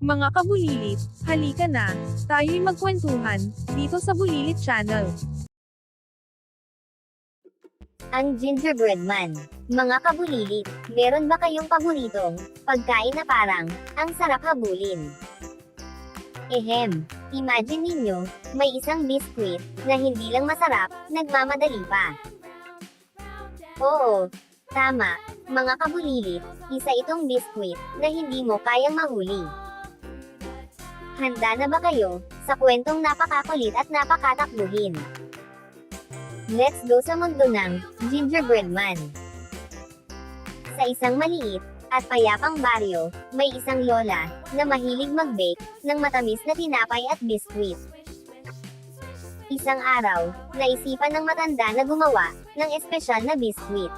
Mga kabulilit, halika na, tayo'y magkwentuhan, dito sa Bulilit Channel. Ang gingerbread man. Mga kabulilit, meron ba kayong paboritong pagkain na parang ang sarap habulin? Imagine ninyo, may isang biskwit na hindi lang masarap, nagmamadali pa. Oo, tama, mga kabulilit, isa itong biskwit na hindi mo kayang mahuli. Handa na ba kayo sa kwentong napakakulit at napakatakbuhin? Let's go sa mundo ng gingerbread man. Sa isang maliit at payapang baryo, may isang lola na mahilig mag-bake ng matamis na tinapay at biskwit. Isang araw, naisipan ng matanda na gumawa ng espesyal na biskwit.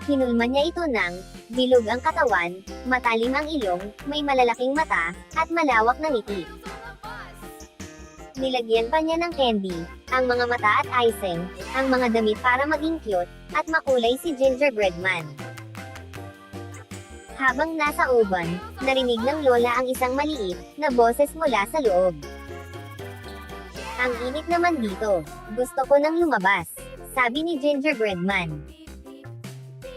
Hinulma niya ito ng bilog ang katawan, matalim ang ilong, may malalaking mata, at malawak na ngiti. Nilagyan pa niya ng candy, ang mga mata at icing, ang mga damit para maging cute, at makulay si gingerbread man. Habang nasa oven, narinig ng lola ang isang maliit na boses mula sa loob. Ang init naman dito, gusto ko nang lumabas, sabi ni gingerbread man.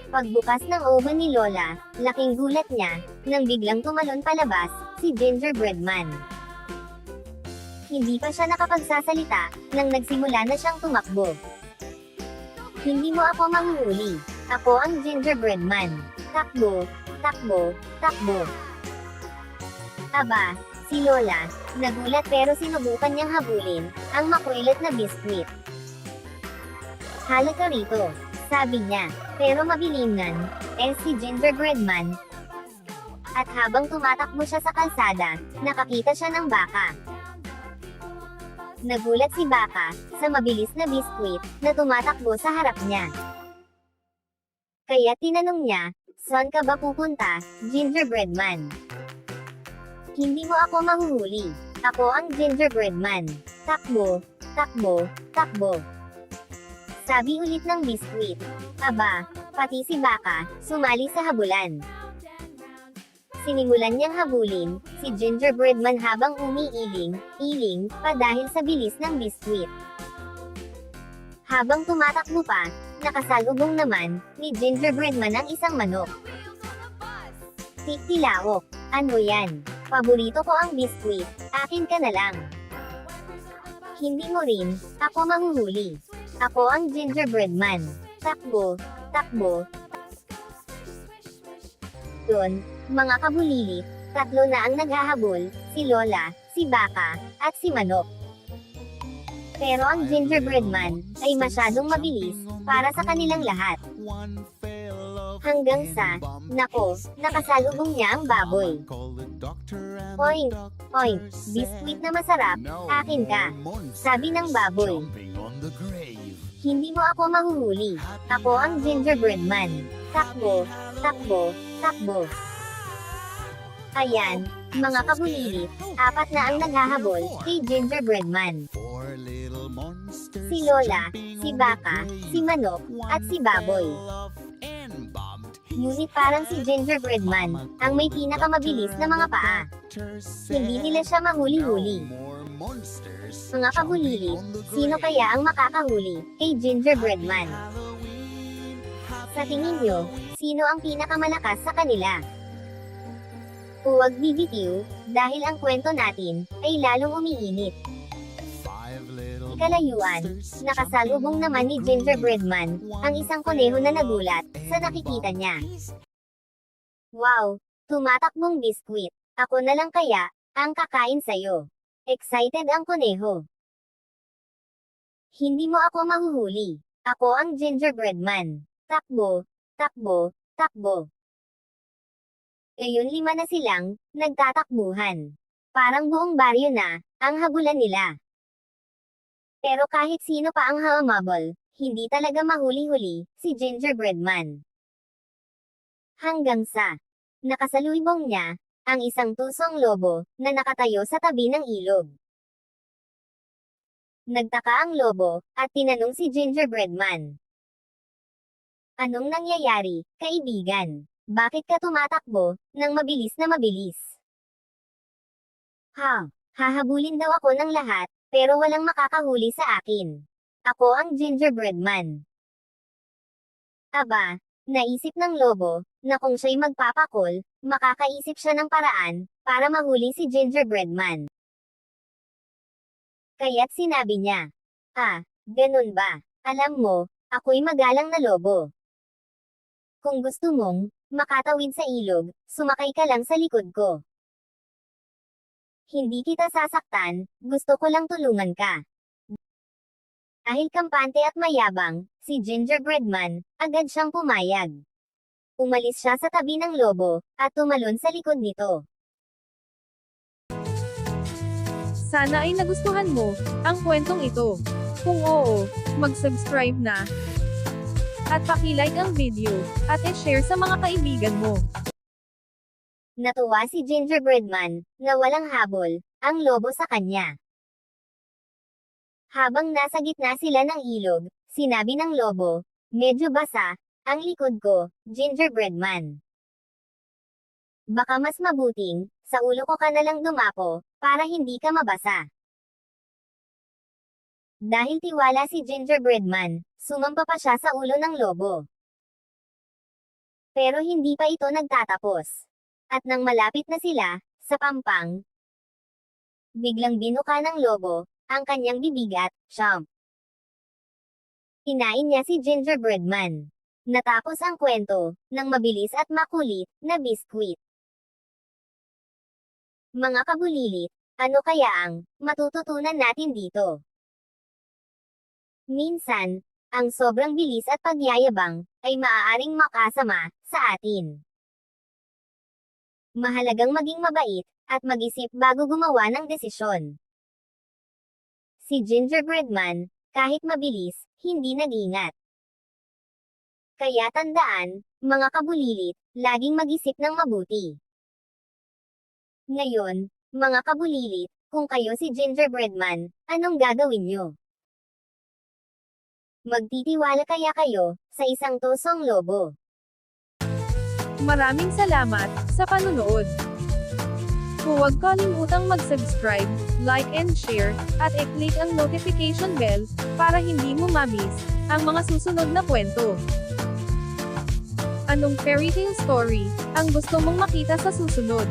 Pagbukas ng oven ni lola, laking gulat niya, nang biglang tumalon palabas, si gingerbread man. Hindi pa siya nakapagsasalita, nang nagsimula na siyang tumakbo. Hindi mo ako mahuhuli, ako ang gingerbread man. Takbo, takbo, takbo. Aba, si lola, nagulat pero sinubukan niyang habulin, ang makulit na biskwit. Halika rito, sabi niya, pero mabilinan, si gingerbread man. At habang tumatakbo siya sa kalsada, nakakita siya ng baka. Nagulat si baka, sa mabilis na biskwit, na tumatakbo sa harap niya. Kaya tinanong niya, saan ka ba pupunta, gingerbread man? Hindi mo ako mahuhuli, ako ang gingerbread man. Takbo, takbo, takbo. Sabi ulit ng biskwit. Aba, pati si baka, sumali sa habulan. Sinimulan niyang habulin, si gingerbread man habang iling, pa dahil sa bilis ng biskwit. Habang tumatakbo pa, nakasalubong naman, ni gingerbread man ang isang manok. Tiktilaok, ano yan? Paborito ko ang biskwit, akin ka na lang. Hindi mo rin, ako mahuhuli. Ako ang gingerbread man. Takbo, takbo. Doon, mga kabulilit, tatlo na ang naghahabol, si lola, si baka, at si manok. Pero ang gingerbread man, ay masyadong mabilis, para sa kanilang lahat. Hanggang sa, nako, nakasalubong niya ang baboy. Oink, oink, biskwit na masarap, akin ka, sabi ng baboy. Hindi mo ako mahuhuli, ako ang gingerbread man. Takbo, takbo, takbo. Ayan, mga kabulilit, apat na ang naghahabol, kay gingerbread man. Si lola, si baka, si manok, at si baboy. Ngunit parang si gingerbread man, ang may pinakamabilis na mga paa. Hindi nila siya mahuli-huli. Mga kabulilit, sino kaya ang makakahuli, kay gingerbread man? Sa tingin nyo, sino ang pinakamalakas sa kanila? Huwag bibitiw, dahil ang kwento natin, ay lalong umiinit. Kalayuan, nakasalubong naman ni gingerbread man, ang isang kuneho na nagulat, sa nakikita niya. Wow, tumatakbong biskwit, ako na lang kaya, ang kakain sayo. Excited ang kuneho. Hindi mo ako mahuhuli, ako ang gingerbread man. Takbo, takbo, takbo. Ngayon 5 na silang, nagtatakbuhan. Parang buong baryo na, ang habulan nila. Pero kahit sino pa ang hamabol, hindi talaga mahuli-huli, si gingerbread man. Hanggang sa, nakasalubong niya, ang isang tusong lobo, na nakatayo sa tabi ng ilog. Nagtaka ang lobo, at tinanong si gingerbread man. Anong nangyayari, kaibigan? Bakit ka tumatakbo, nang mabilis na mabilis? Hahabulin daw ako ng lahat, pero walang makakahuli sa akin. Ako ang gingerbread man. Aba, naisip ng lobo, na kung siya'y magpapakol, makakaisip siya ng paraan, para mahuli si gingerbread man. Kaya't sinabi niya, ganun ba? Alam mo, ako'y magalang na lobo. Kung gusto mong makatawid sa ilog, sumakay ka lang sa likod ko. Hindi kita sasaktan, gusto ko lang tulungan ka. Dahil kampante at mayabang, si Gingerbread Man, agad siyang pumayag. Umalis siya sa tabi ng lobo, at tumalon sa likod nito. Sana ay nagustuhan mo ang kwentong ito. Kung oo, mag-subscribe na. At paki-like ang video, at i-share sa mga kaibigan mo. Natuwa si Gingerbread Man, na walang habol, ang lobo sa kanya. Habang nasa gitna sila ng ilog, sinabi ng lobo, medyo basa, ang likod ko, Gingerbread Man. Baka mas mabuting, sa ulo ko ka na lang dumapo, para hindi ka mabasa. Dahil tiwala si Gingerbread Man, sumampa pa siya sa ulo ng lobo. Pero hindi pa ito nagtatapos. At nang malapit na sila, sa pampang, biglang binuka ng lobo, ang kanyang bibig at, siyam. Kinain niya si Gingerbread Man. Natapos ang kwento, ng mabilis at makulit, na biskwit. Mga kabulilit, ano kaya ang matututunan natin dito? Minsan, ang sobrang bilis at pagyayabang, ay maaaring makasama, sa atin. Mahalagang maging mabait, at mag-isip bago gumawa ng desisyon. Si Gingerbread Man, kahit mabilis, hindi nag-ingat. Kaya tandaan, mga kabulilit, laging mag-isip ng mabuti. Ngayon, mga kabulilit, kung kayo si Gingerbread Man, anong gagawin nyo? Magtitiwala kaya kayo, sa isang tosong lobo? Maraming salamat sa panunood. Huwag kalimutang mag-subscribe, like and share, at i-click ang notification bell, para hindi mo ma-miss ang mga susunod na kwento. Anong fairy tale story ang gusto mong makita sa susunod?